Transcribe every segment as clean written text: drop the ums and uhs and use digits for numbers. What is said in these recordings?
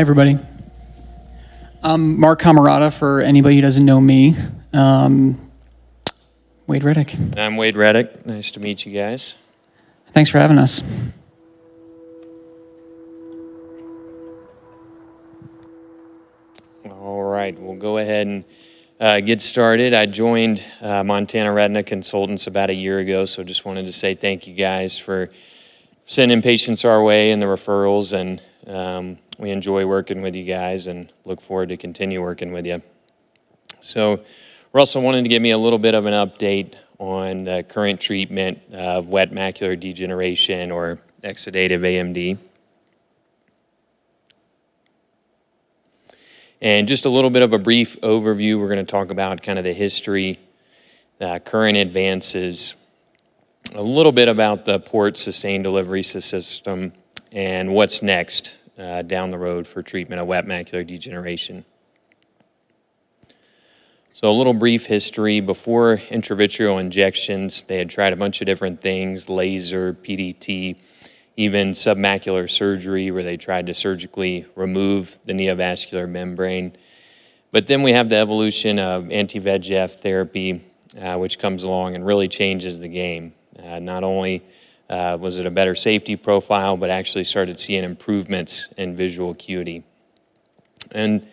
Everybody. I'm Marc Comaratta, for anybody who doesn't know me. Wade Redick. I'm Wade Redick. Nice to meet you guys. Thanks for having us. All right, we'll go ahead and get started. I joined Montana Retina Consultants about a year ago, so just wanted to say thank you guys for sending patients our way and the referrals, and we enjoy working with you guys and look forward to continue working with you. So we're also wanting to give me a little bit of an update on the current treatment of wet macular degeneration, or exudative eAMD. And just a little bit of a brief overview. We're going to talk about kind of the history, current advances, a little bit about the port sustained delivery system, and what's next down the road for treatment of wet macular degeneration. So a little brief history. Before intravitreal injections, they had tried a bunch of different things: laser, PDT, even submacular surgery, where they tried to surgically remove the neovascular membrane. But then we have the evolution of anti-VEGF therapy, which comes along and really changes the game. Not only was it a better safety profile, but actually started seeing improvements in visual acuity. And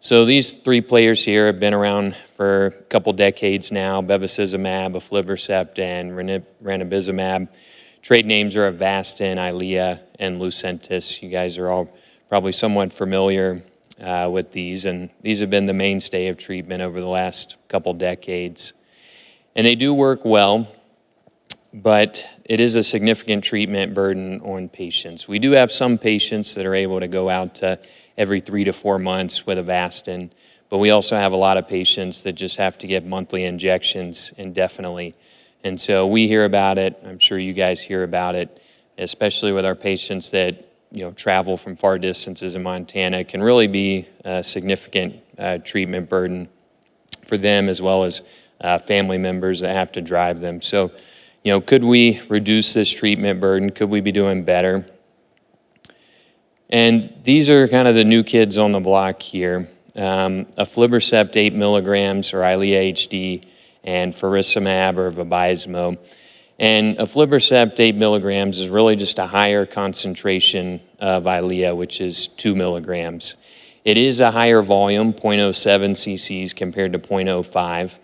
so these three players here have been around for a couple decades now: bevacizumab, aflibercept, and ranibizumab. Trade names are Avastin, Eylea, and Lucentis. You guys are all probably somewhat familiar with these, and these have been the mainstay of treatment over the last couple decades. And they do work well, but it is a significant treatment burden on patients. We do have some patients that are able to go out to every 3 to 4 months with Avastin, but we also have a lot of patients that just have to get monthly injections indefinitely. And so we hear about it. I'm sure you guys hear about it, especially with our patients that travel from far distances in Montana. It can really be a significant treatment burden for them, as well as family members that have to drive them. So, could we reduce this treatment burden? Could we be doing better? And these are kind of the new kids on the block here. Aflibercept 8 milligrams, or Eylea HD, and faricimab or Vabysmo. And aflibercept 8 milligrams is really just a higher concentration of Eylea, which is 2 milligrams. It is a higher volume, 0.07 cc's compared to 0.05.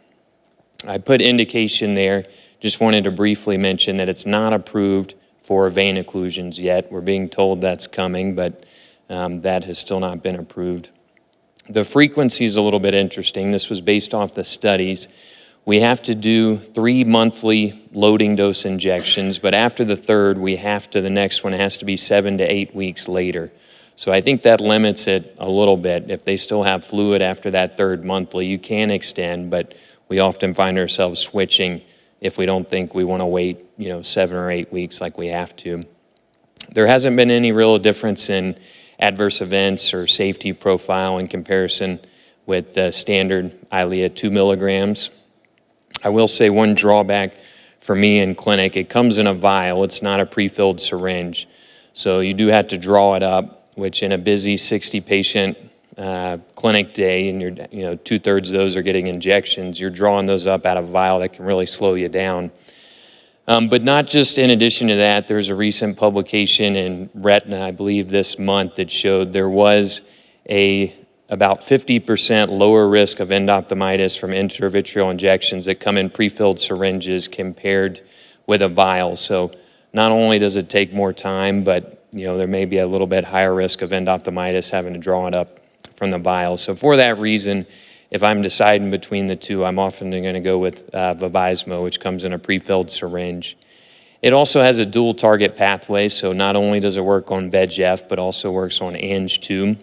I put indication there. Just wanted to briefly mention that it's not approved for vein occlusions yet. We're being told that's coming, but that has still not been approved. The frequency is a little bit interesting. This was based off the studies. We have to do 3 monthly loading dose injections, but after the third, the next one has to be 7 to 8 weeks later. So I think that limits it a little bit. If they still have fluid after that third monthly, you can extend, but we often find ourselves switching if we don't think we want to wait 7 or 8 weeks like we have to. There hasn't been any real difference in adverse events or safety profile in comparison with the standard Eylea 2 milligrams. I will say one drawback for me in clinic: it comes in a vial. It's not a pre-filled syringe. So you do have to draw it up, which in a busy 60-patient clinic day, and you're 2/3 of those are getting injections, you're drawing those up out of a vial that can really slow you down. But not just in addition to that, there's a recent publication in Retina, I believe this month, that showed there was about 50% lower risk of endophthalmitis from intravitreal injections that come in pre-filled syringes compared with a vial. So not only does it take more time, but there may be a little bit higher risk of endophthalmitis having to draw it up from the vial. So for that reason, if I'm deciding between the two, I'm often going to go with Vabysmo, which comes in a pre-filled syringe. It also has a dual target pathway, so not only does it work on VEGF, but also works on Ang2,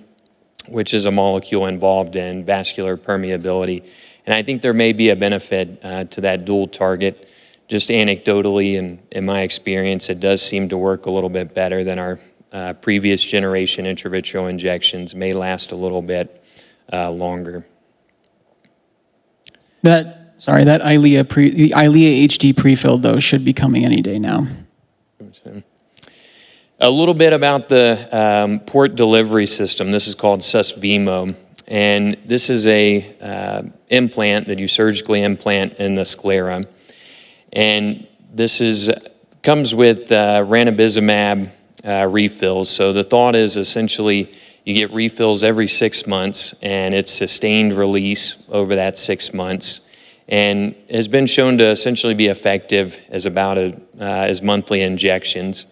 which is a molecule involved in vascular permeability. And I think there may be a benefit to that dual target. Just anecdotally, and in my experience, it does seem to work a little bit better than our previous generation intravitreal injections. May last a little bit longer. That Eylea HD pre-filled, though, should be coming any day now. A little bit about the port delivery system. This is called Susvimo, and this is a implant that you surgically implant in the sclera. And this comes with ranibizumab refills. So the thought is essentially you get refills every 6 months, and it's sustained release over that 6 months, and has been shown to essentially be effective as about as monthly injections.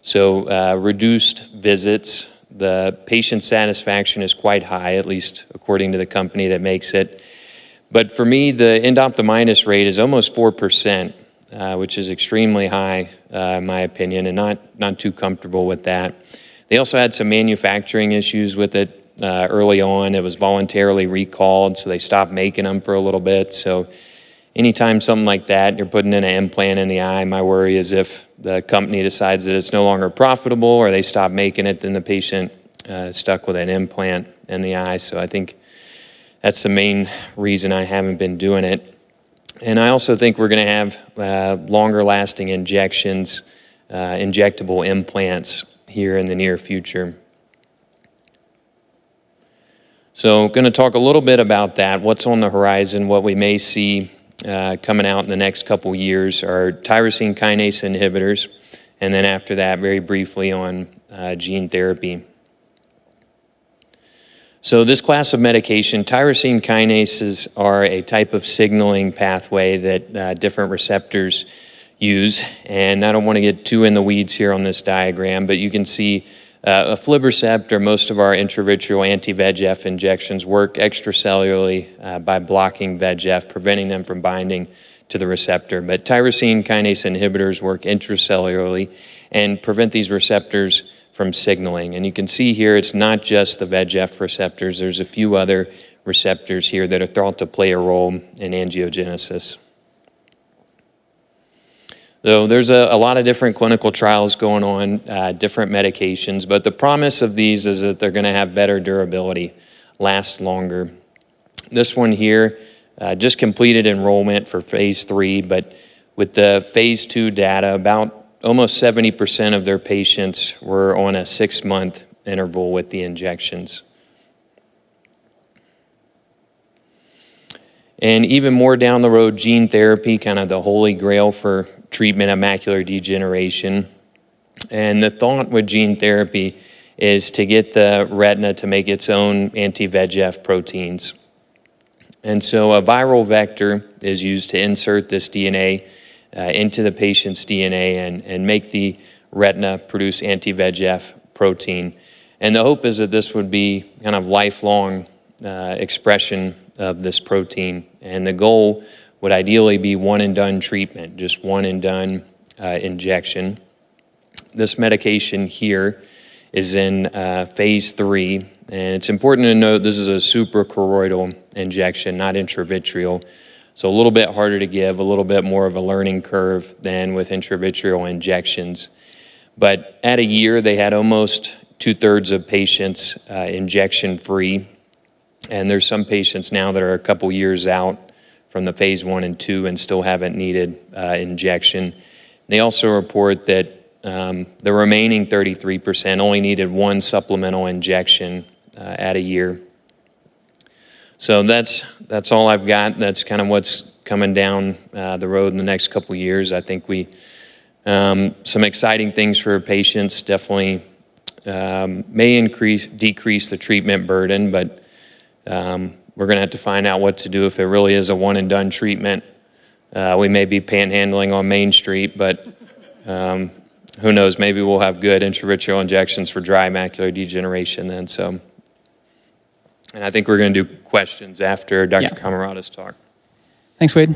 So reduced visits. The patient satisfaction is quite high, at least according to the company that makes it. But for me, the endophthalmitis rate is almost 4%, which is extremely high, in my opinion, and not too comfortable with that. They also had some manufacturing issues with it early on. It was voluntarily recalled, so they stopped making them for a little bit. So anytime something like that, you're putting in an implant in the eye, my worry is if the company decides that it's no longer profitable or they stop making it, then the patient is stuck with an implant in the eye. So I think that's the main reason I haven't been doing it. And I also think we're going to have longer lasting injections, injectable implants here in the near future. So I'm going to talk a little bit about that, what's on the horizon, what we may see coming out in the next couple years are tyrosine kinase inhibitors, and then after that, very briefly on gene therapy. So this class of medication, tyrosine kinases are a type of signaling pathway that different receptors use, and I don't want to get too in the weeds here on this diagram, but you can see aflibercept or most of our intravitreal anti-VEGF injections work extracellularly by blocking VEGF, preventing them from binding to the receptor. But tyrosine kinase inhibitors work intracellularly and prevent these receptors from signaling. And you can see here it's not just the VEGF receptors. There's a few other receptors here that are thought to play a role in angiogenesis. Though there's a lot of different clinical trials going on, different medications, but the promise of these is that they're going to have better durability, last longer. This one here just completed enrollment for phase 3, but with the phase 2 data, about almost 70% of their patients were on a 6-month interval with the injections. And even more down the road, gene therapy, kind of the holy grail for treatment of macular degeneration. And the thought with gene therapy is to get the retina to make its own anti-VEGF proteins. And so a viral vector is used to insert this DNA into the patient's DNA and make the retina produce anti-VEGF protein. And the hope is that this would be kind of lifelong expression of this protein. And the goal would ideally be one and done treatment, just one and done injection. This medication here is in phase 3, and it's important to note this is a suprachoroidal injection, not intravitreal. So a little bit harder to give, a little bit more of a learning curve than with intravitreal injections. But at a year, they had almost 2/3 of patients injection-free, and there's some patients now that are a couple years out from the phase 1 and 2 and still haven't needed injection. They also report that the remaining 33% only needed one supplemental injection at a year. So that's all I've got. That's kind of what's coming down the road in the next couple years. I think some exciting things for patients, definitely may decrease the treatment burden, but we're going to have to find out what to do if it really is a one and done treatment. We may be panhandling on Main Street, but who knows, maybe we'll have good intravitreal injections for dry macular degeneration then. So, and I think we're going to do questions after Dr. Comaratta's talk. Thanks, Wade.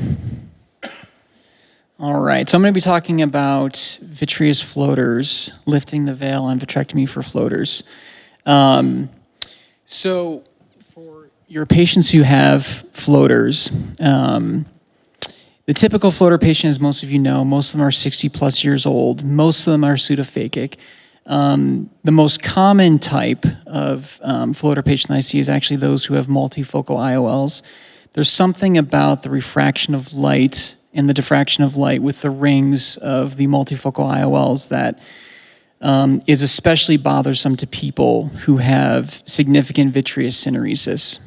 All right, so I'm going to be talking about vitreous floaters, lifting the veil and vitrectomy for floaters. So for your patients who have floaters, the typical floater patient, as most of you know, most of them are 60 plus years old. Most of them are pseudophakic. The most common type of floater patient I see is actually those who have multifocal IOLs. There's something about the refraction of light and the diffraction of light with the rings of the multifocal IOLs that is especially bothersome to people who have significant vitreous syneresis.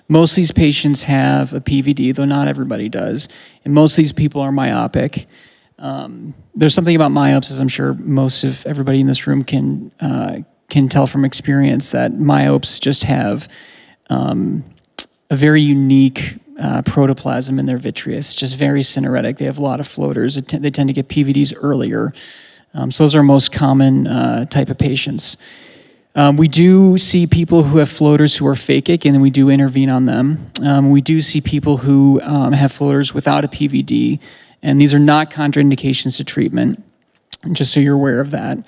Most of these patients have a PVD, though not everybody does, and most of these people are myopic. There's something about myopes, as I'm sure most of everybody in this room can tell from experience, that myopes just have a very unique protoplasm in their vitreous, just very syneretic. They have a lot of floaters. They tend to get PVDs earlier. So those are most common type of patients. We do see people who have floaters who are phakic, and then we do intervene on them. We do see people who have floaters without a PVD, and these are not contraindications to treatment, just so you're aware of that.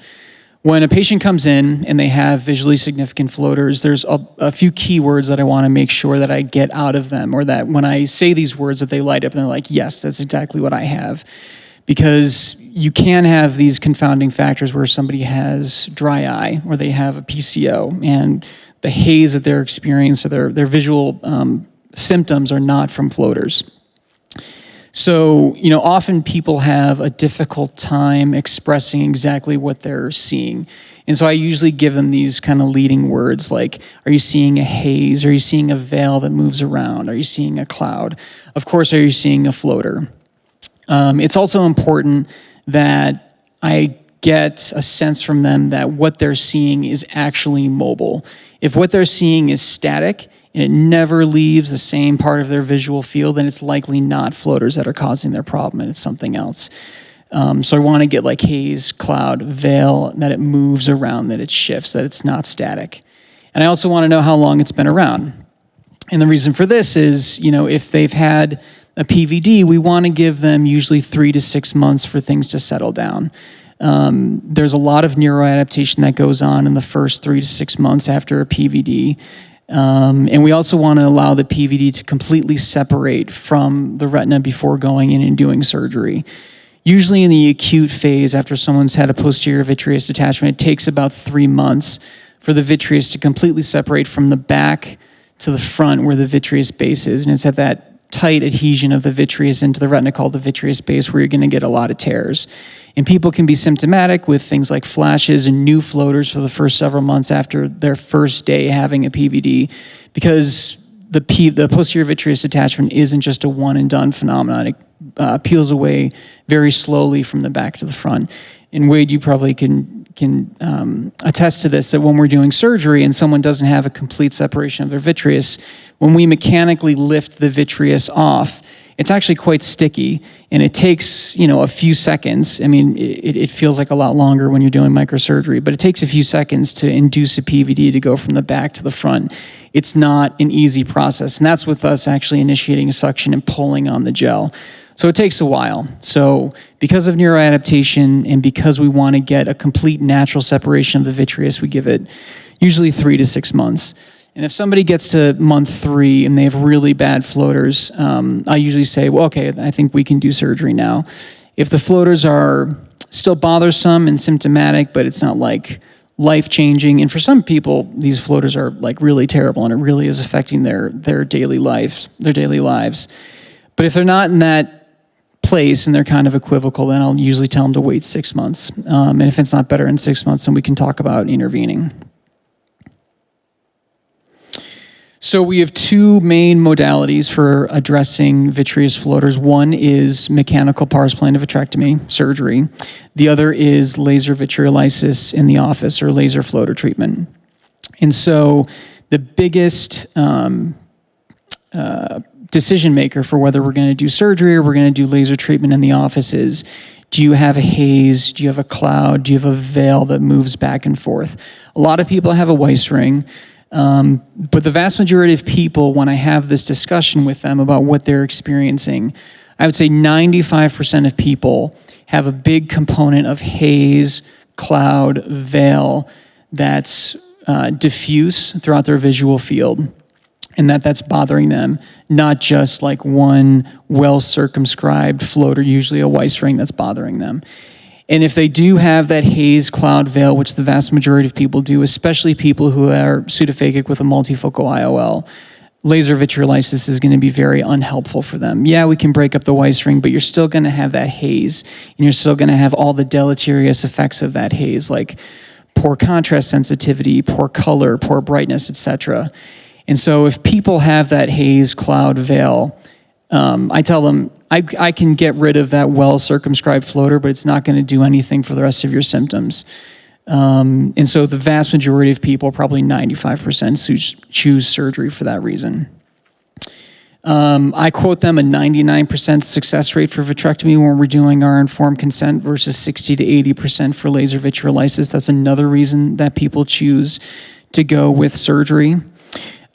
When a patient comes in and they have visually significant floaters, there's a few key words that I want to make sure that I get out of them, or that when I say these words that they light up and they're like, yes, that's exactly what I have. Because you can have these confounding factors where somebody has dry eye or they have a PCO, and the haze that they're experiencing, or their visual symptoms are not from floaters. So, often people have a difficult time expressing exactly what they're seeing. And so I usually give them these kind of leading words like, are you seeing a haze? Are you seeing a veil that moves around? Are you seeing a cloud? Of course, are you seeing a floater? It's also important that I get a sense from them that what they're seeing is actually mobile. If what they're seeing is static and it never leaves the same part of their visual field, then it's likely not floaters that are causing their problem, and it's something else. So I want to get like haze, cloud, veil, that it moves around, that it shifts, that it's not static. And I also want to know how long it's been around. And the reason for this is, if they've had a PVD, we want to give them usually 3 to 6 months for things to settle down. There's a lot of neuroadaptation that goes on in the first 3 to 6 months after a PVD. And we also want to allow the PVD to completely separate from the retina before going in and doing surgery. Usually in the acute phase, after someone's had a posterior vitreous detachment, it takes about 3 months for the vitreous to completely separate from the back to the front where the vitreous base is. And it's at that tight adhesion of the vitreous into the retina called the vitreous base where you're going to get a lot of tears. And people can be symptomatic with things like flashes and new floaters for the first several months after their first day having a PVD, because the posterior vitreous detachment isn't just a one and done phenomenon. It peels away very slowly from the back to the front. And Wade, you probably can attest to this, that when we're doing surgery and someone doesn't have a complete separation of their vitreous, when we mechanically lift the vitreous off, it's actually quite sticky, and it takes, a few seconds. I mean, it feels like a lot longer when you're doing microsurgery, but it takes a few seconds to induce a PVD to go from the back to the front. It's not an easy process, and that's with us actually initiating a suction and pulling on the gel. So it takes a while. So because of neuroadaptation and because we want to get a complete natural separation of the vitreous, we give it usually 3 to 6 months. And if somebody gets to month 3 and they have really bad floaters, I usually say, well, okay, I think we can do surgery now. If the floaters are still bothersome and symptomatic, but it's not like life-changing, and for some people, these floaters are like really terrible and it really is affecting their daily lives. But if they're not in that place and they're kind of equivocal, then I'll usually tell them to wait 6 months. And if it's not better in 6 months, then we can talk about intervening. So we have 2 main modalities for addressing vitreous floaters. One is mechanical pars plana vitrectomy, surgery. The other is laser vitreolysis in the office, or laser floater treatment. And so the biggest decision maker for whether we're going to do surgery or we're going to do laser treatment in the office is, do you have a haze? Do you have a cloud? Do you have a veil that moves back and forth? A lot of people have a Weiss ring. But the vast majority of people, when I have this discussion with them about what they're experiencing, I would say 95% of people have a big component of haze, cloud, veil that's diffuse throughout their visual field, and that's bothering them, not just like one well-circumscribed floater, usually a Weiss ring, that's bothering them. And if they do have that haze, cloud, veil, which the vast majority of people do, especially people who are pseudophakic with a multifocal IOL, laser vitreolysis is going to be very unhelpful for them. Yeah, we can break up the Weiss ring, but you're still going to have that haze, and you're still going to have all the deleterious effects of that haze, like poor contrast sensitivity, poor color, poor brightness, etc. And so if people have that haze, cloud, veil, I tell them, I can get rid of that well-circumscribed floater, but it's not going to do anything for the rest of your symptoms. And so the vast majority of people, probably 95%, choose surgery for that reason. I quote them a 99% success rate for vitrectomy when we're doing our informed consent versus 60 to 80% for laser vitreolysis. That's another reason that people choose to go with surgery.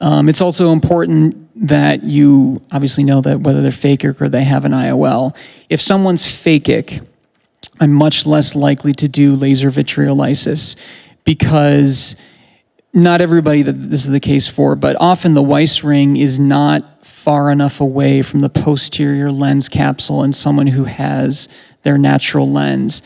It's also important that you obviously know that whether they're phakic or they have an IOL. If someone's phakic, I'm much less likely to do laser vitreolysis because not everybody that this is the case for, but often the Weiss ring is not far enough away from the posterior lens capsule in someone who has their natural lens.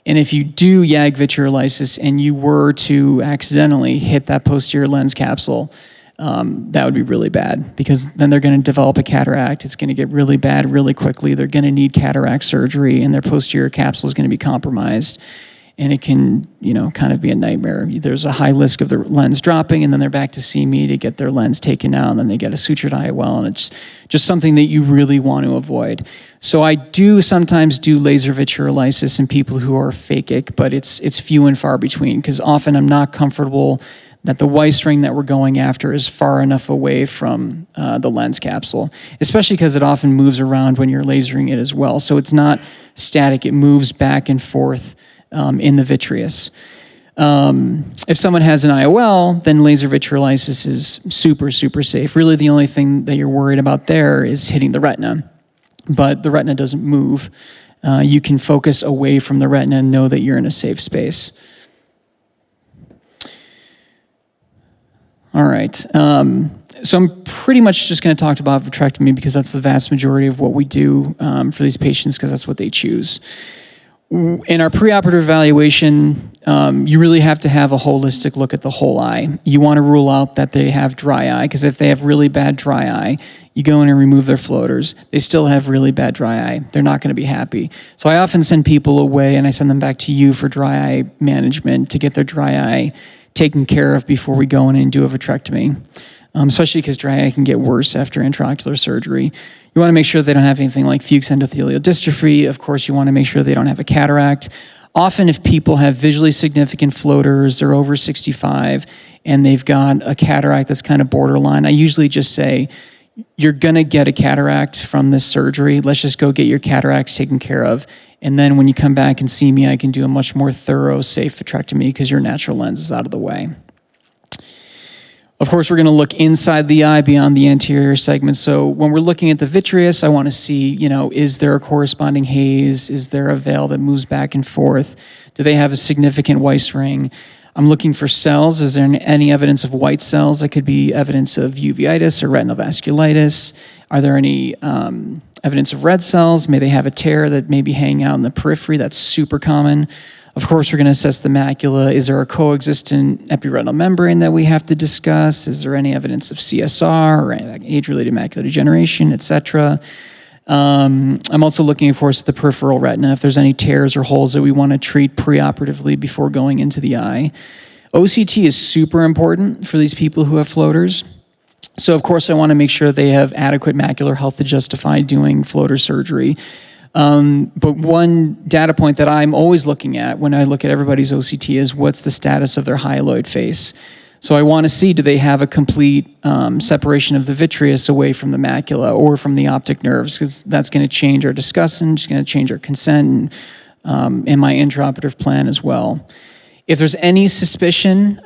And if you do YAG vitreolysis and you were to accidentally hit that posterior lens capsule, that would be really bad because then they're going to develop a cataract. It's going to get really bad really quickly. They're going to need cataract surgery and their posterior capsule is going to be compromised. And it can, kind of be a nightmare. There's a high risk of the lens dropping and then they're back to see me to get their lens taken out and then they get a sutured IOL and it's just something that you really want to avoid. So I do sometimes do laser vitreolysis in people who are phakic, but it's few and far between because often I'm not comfortable that the Weiss ring that we're going after is far enough away from the lens capsule, especially because it often moves around when you're lasering it as well. So it's not static, it moves back and forth in the vitreous. If someone has an IOL, then laser vitreolysis is super, super safe. Really the only thing that you're worried about there is hitting the retina, but the retina doesn't move. You can focus away from the retina and know that you're in a safe space. All right, so I'm pretty much just going to talk about vitrectomy because that's the vast majority of what we do for these patients because that's what they choose. In our preoperative evaluation, you really have to have a holistic look at the whole eye. You want to rule out that they have dry eye because if they have really bad dry eye, you go in and remove their floaters. They still have really bad dry eye. They're not going to be happy. So I often send people away and I send them back to you for dry eye management to get their dry eye taken care of before we go in and do a vitrectomy, especially because dry eye can get worse after intraocular surgery. You want to make sure they don't have anything like Fuchs endothelial dystrophy. Of course, you want to make sure they don't have a cataract. Often if people have visually significant floaters, they're over 65, and they've got a cataract that's kind of borderline, I usually just say, you're going to get a cataract from this surgery. Let's just go get your cataracts taken care of. And then when you come back and see me, I can do a much more thorough, safe vitrectomy because your natural lens is out of the way. Of course, we're going to look inside the eye beyond the anterior segment. So when we're looking at the vitreous, I want to see, is there a corresponding haze? Is there a veil that moves back and forth? Do they have a significant Weiss ring? I'm looking for cells. Is there any evidence of white cells? That could be evidence of uveitis or retinal vasculitis. Are there any evidence of red cells? May they have a tear that may be hanging out in the periphery? That's super common. Of course, we're going to assess the macula. Is there a coexistent epiretinal membrane that we have to discuss? Is there any evidence of CSR or age-related macular degeneration, etc.? I'm also looking, of course, at the peripheral retina, if there's any tears or holes that we want to treat preoperatively before going into the eye. OCT is super important for these people who have floaters. So, of course, I want to make sure they have adequate macular health to justify doing floater surgery. But one data point that I'm always looking at when I look at everybody's OCT is what's the status of their hyaloid face. So I want to see, do they have a complete separation of the vitreous away from the macula or from the optic nerves, because that's going to change our discussant, it's going to change our consent, and my intraoperative plan as well. If there's any suspicion,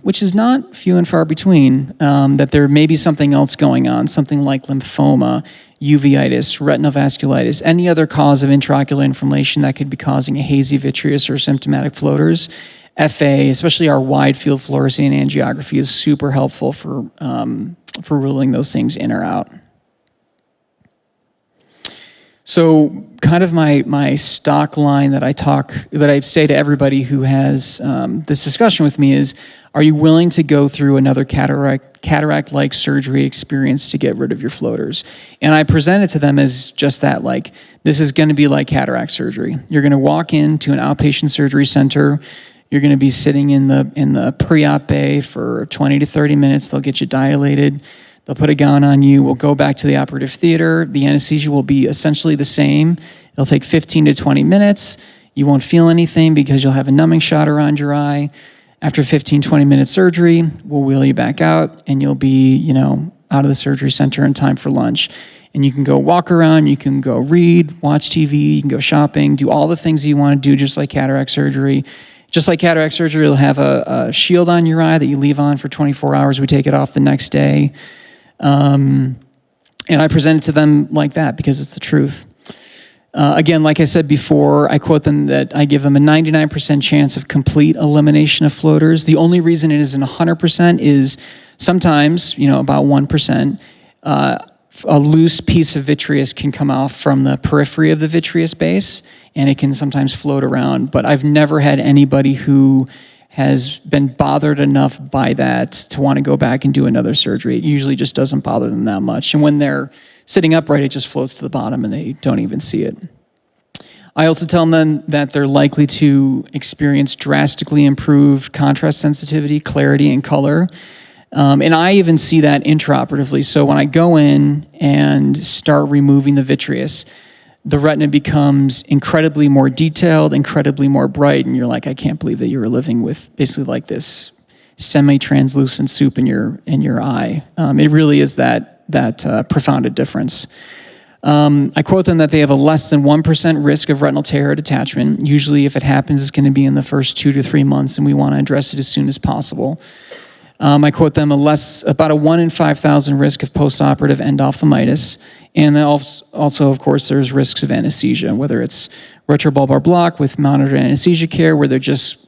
which is not few and far between, that there may be something else going on, something like lymphoma, uveitis, retinal vasculitis, any other cause of intraocular inflammation that could be causing a hazy vitreous or symptomatic floaters, FA, especially our wide field fluorescein angiography, is super helpful for ruling those things in or out. So kind of my stock line that I say to everybody who has this discussion with me is, are you willing to go through another cataract-like surgery experience to get rid of your floaters? And I present it to them as just that, like, this is going to be like cataract surgery. You're going to walk into an outpatient surgery center. You're going to be sitting in the pre-op bay for 20 to 30 minutes. They'll get you dilated. They'll put a gown on you. We'll go back to the operative theater. The anesthesia will be essentially the same. It'll take 15 to 20 minutes. You won't feel anything because you'll have a numbing shot around your eye. After 15, 20-minute surgery, we'll wheel you back out, and you'll be, out of the surgery center in time for lunch. And you can go walk around, you can go read, watch TV, you can go shopping, do all the things you want to do, just like cataract surgery. Just like cataract surgery, you'll have a shield on your eye that you leave on for 24 hours. We take it off the next day. And I present it to them like that because it's the truth. Again, like I said before, I quote them that I give them a 99% chance of complete elimination of floaters. The only reason it isn't 100% is sometimes, about 1%, a loose piece of vitreous can come off from the periphery of the vitreous base, and it can sometimes float around. But I've never had anybody who has been bothered enough by that to want to go back and do another surgery. It usually just doesn't bother them that much. And when they're sitting upright, it just floats to the bottom and they don't even see it. I also tell them that they're likely to experience drastically improved contrast sensitivity, clarity, and color. And I even see that intraoperatively. So when I go in and start removing the vitreous, the retina becomes incredibly more detailed, incredibly more bright, and you're like, I can't believe that you were living with basically like this semi-translucent soup in your eye. It really is that profound a difference. I quote them that they have a less than 1% risk of retinal tear or detachment. Usually, if it happens, it's going to be in the first 2 to 3 months, and we want to address it as soon as possible. I quote them about a 1 in 5,000 risk of postoperative endophthalmitis. And then also, of course, there's risks of anesthesia, whether it's retrobulbar block with monitored anesthesia care, where they're just,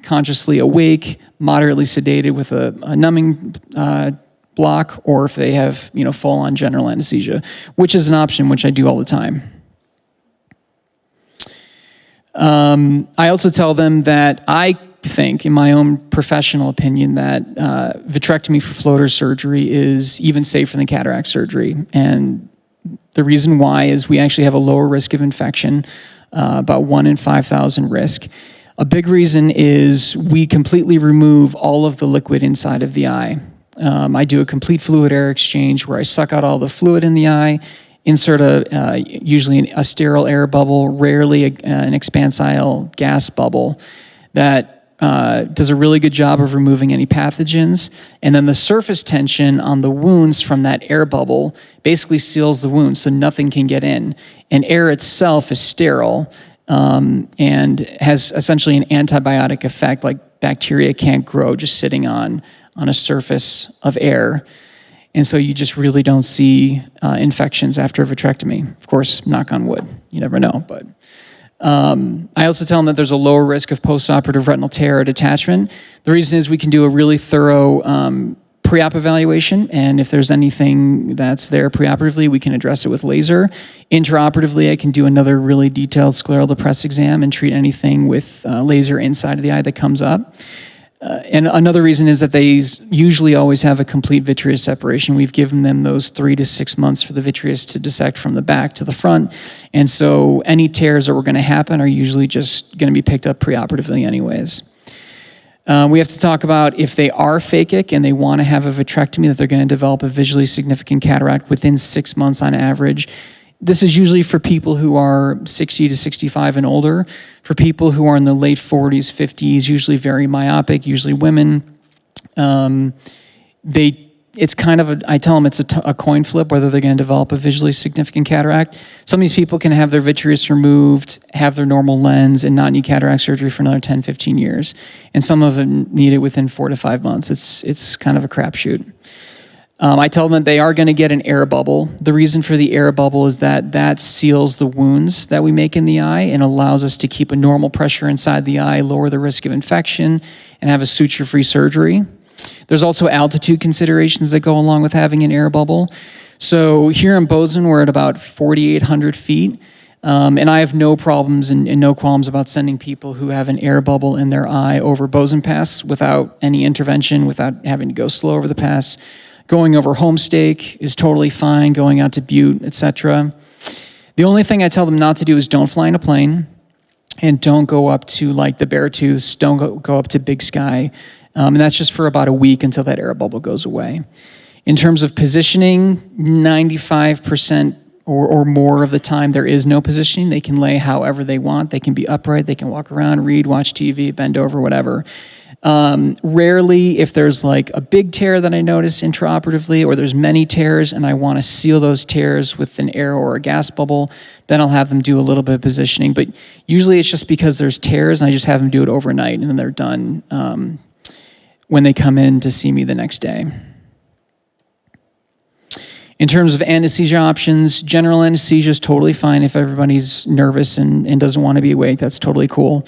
consciously awake, moderately sedated with a numbing block, or if they have, full-on general anesthesia, which is an option, which I do all the time. I also tell them that I think, in my own professional opinion, that vitrectomy for floater surgery is even safer than cataract surgery. And the reason why is we actually have a lower risk of infection, about 1 in 5,000 risk. A big reason is we completely remove all of the liquid inside of the eye. I do a complete fluid air exchange where I suck out all the fluid in the eye, insert usually a sterile air bubble, rarely an expansile gas bubble that does a really good job of removing any pathogens. And then the surface tension on the wounds from that air bubble basically seals the wound so nothing can get in. And air itself is sterile and has essentially an antibiotic effect, like bacteria can't grow just sitting on a surface of air. And so you just really don't see infections after a vitrectomy. Of course, knock on wood, you never know, but I also tell them that there's a lower risk of postoperative retinal tear or detachment. The reason is we can do a really thorough pre-op evaluation, and if there's anything that's there preoperatively, we can address it with laser. Intraoperatively, I can do another really detailed scleral depress exam and treat anything with laser inside of the eye that comes up. And another reason is that they usually always have a complete vitreous separation. We've given them those 3 to 6 months for the vitreous to dissect from the back to the front. And so any tears that were going to happen are usually just going to be picked up preoperatively anyways. We have to talk about if they are phakic and they want to have a vitrectomy, that they're going to develop a visually significant cataract within 6 months on average. This is usually for people who are 60 to 65 and older. For people who are in the late 40s, 50s, usually very myopic, usually women, it's kind of I tell them it's a coin flip whether they're going to develop a visually significant cataract. Some of these people can have their vitreous removed, have their normal lens, and not need cataract surgery for another 10, 15 years. And some of them need it within 4 to 5 months. It's kind of a crapshoot. I tell them that they are going to get an air bubble. The reason for the air bubble is that seals the wounds that we make in the eye and allows us to keep a normal pressure inside the eye, lower the risk of infection, and have a suture-free surgery. There's also altitude considerations that go along with having an air bubble. So here in Bozeman, we're at about 4,800 feet. And I have no problems and no qualms about sending people who have an air bubble in their eye over Bozeman Pass without any intervention, without having to go slow over the pass. Going over Homestake is totally fine, going out to Butte, etc. The only thing I tell them not to do is don't fly in a plane and don't go up to like the Beartooths, don't go up to Big Sky. And that's just for about a week until that air bubble goes away. In terms of positioning, 95% or more of the time there is no positioning. They can lay however they want. They can be upright, they can walk around, read, watch TV, bend over, whatever. Rarely, if there's like a big tear that I notice intraoperatively, or there's many tears and I want to seal those tears with an air or a gas bubble, then I'll have them do a little bit of positioning. But usually it's just because there's tears and I just have them do it overnight and then they're done when they come in to see me the next day. In terms of anesthesia options, general anesthesia is totally fine if everybody's nervous and doesn't want to be awake. That's totally cool.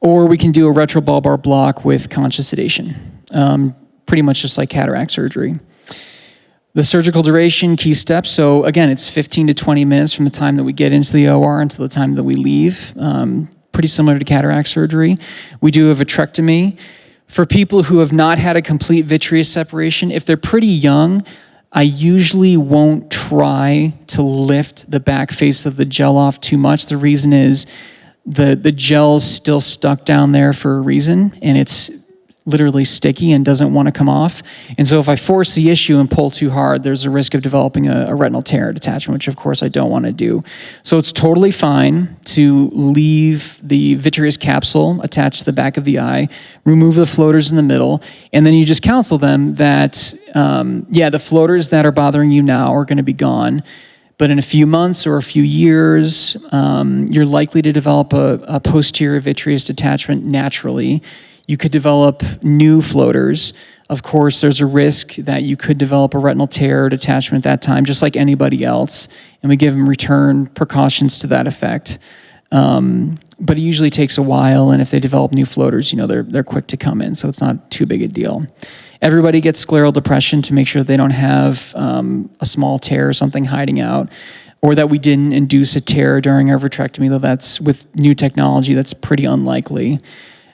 Or we can do a retrobulbar block with conscious sedation, pretty much just like cataract surgery. The surgical duration, key steps. So again, it's 15 to 20 minutes from the time that we get into the OR until the time that we leave. Pretty similar to cataract surgery. We do a vitrectomy. For people who have not had a complete vitreous separation, if they're pretty young, I usually won't try to lift the back face of the gel off too much. The reason is the gel's still stuck down there for a reason, and it's literally sticky and doesn't want to come off. And so if I force the issue and pull too hard, there's a risk of developing a retinal tear detachment, which of course I don't want to do. So it's totally fine to leave the vitreous capsule attached to the back of the eye, remove the floaters in the middle, and then you just counsel them that, the floaters that are bothering you now are going to be gone. But in a few months or a few years, you're likely to develop a posterior vitreous detachment naturally. You could develop new floaters. Of course, there's a risk that you could develop a retinal tear or detachment at that time, just like anybody else. And we give them return precautions to that effect. But it usually takes a while, and if they develop new floaters, they're quick to come in, so it's not too big a deal. Everybody gets scleral depression to make sure they don't have a small tear or something hiding out, or that we didn't induce a tear during our vitrectomy, though that's with new technology, that's pretty unlikely.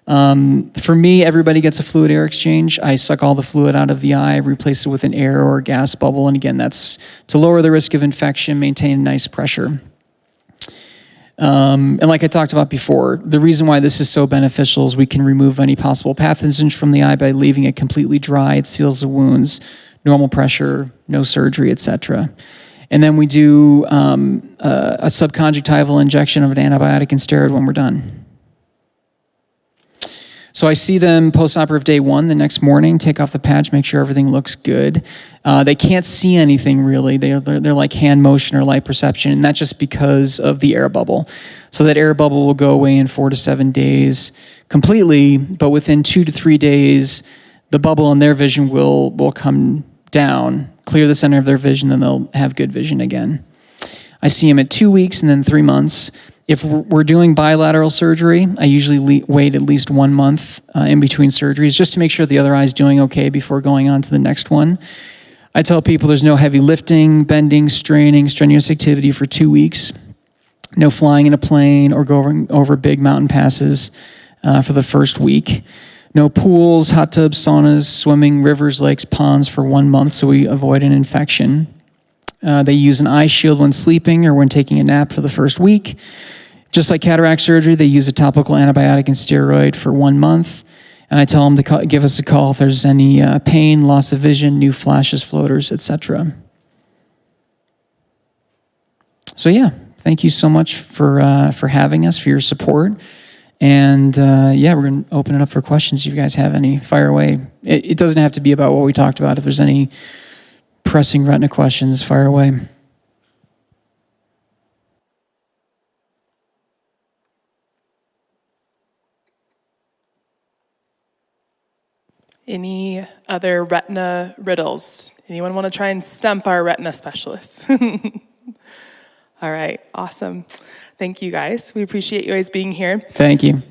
For me, everybody gets a fluid air exchange. I suck all the fluid out of the eye, replace it with an air or a gas bubble, and again, that's to lower the risk of infection, maintain a nice pressure. And like I talked about before, the reason why this is so beneficial is we can remove any possible pathogens from the eye by leaving it completely dry. It seals the wounds, normal pressure, no surgery, etc. And then we do a subconjunctival injection of an antibiotic and steroid when we're done. So I see them post-operative day 1 the next morning, take off the patch, make sure everything looks good. They can't see anything really. They're like hand motion or light perception, and that's just because of the air bubble. So that air bubble will go away in 4 to 7 days completely, but within 2 to 3 days, the bubble in their vision will come down, clear the center of their vision, then they'll have good vision again. I see them at 2 weeks and then 3 months. If we're doing bilateral surgery, I usually wait at least 1 month in between surgeries just to make sure the other eye is doing okay before going on to the next one. I tell people there's no heavy lifting, bending, straining, strenuous activity for 2 weeks. No flying in a plane or going over big mountain passes for the first week. No pools, hot tubs, saunas, swimming, rivers, lakes, ponds for 1 month so we avoid an infection. They use an eye shield when sleeping or when taking a nap for the first week. Just like cataract surgery, they use a topical antibiotic and steroid for 1 month. And I tell them to give us a call if there's any pain, loss of vision, new flashes, floaters, etc. So yeah, thank you so much for having us, for your support. And we're going to open it up for questions if you guys have any. Fire away. It doesn't have to be about what we talked about. If there's any pressing retina questions, fire away. Any other retina riddles? Anyone want to try and stump our retina specialists? All right, awesome. Thank you guys. We appreciate you guys being here. Thank you.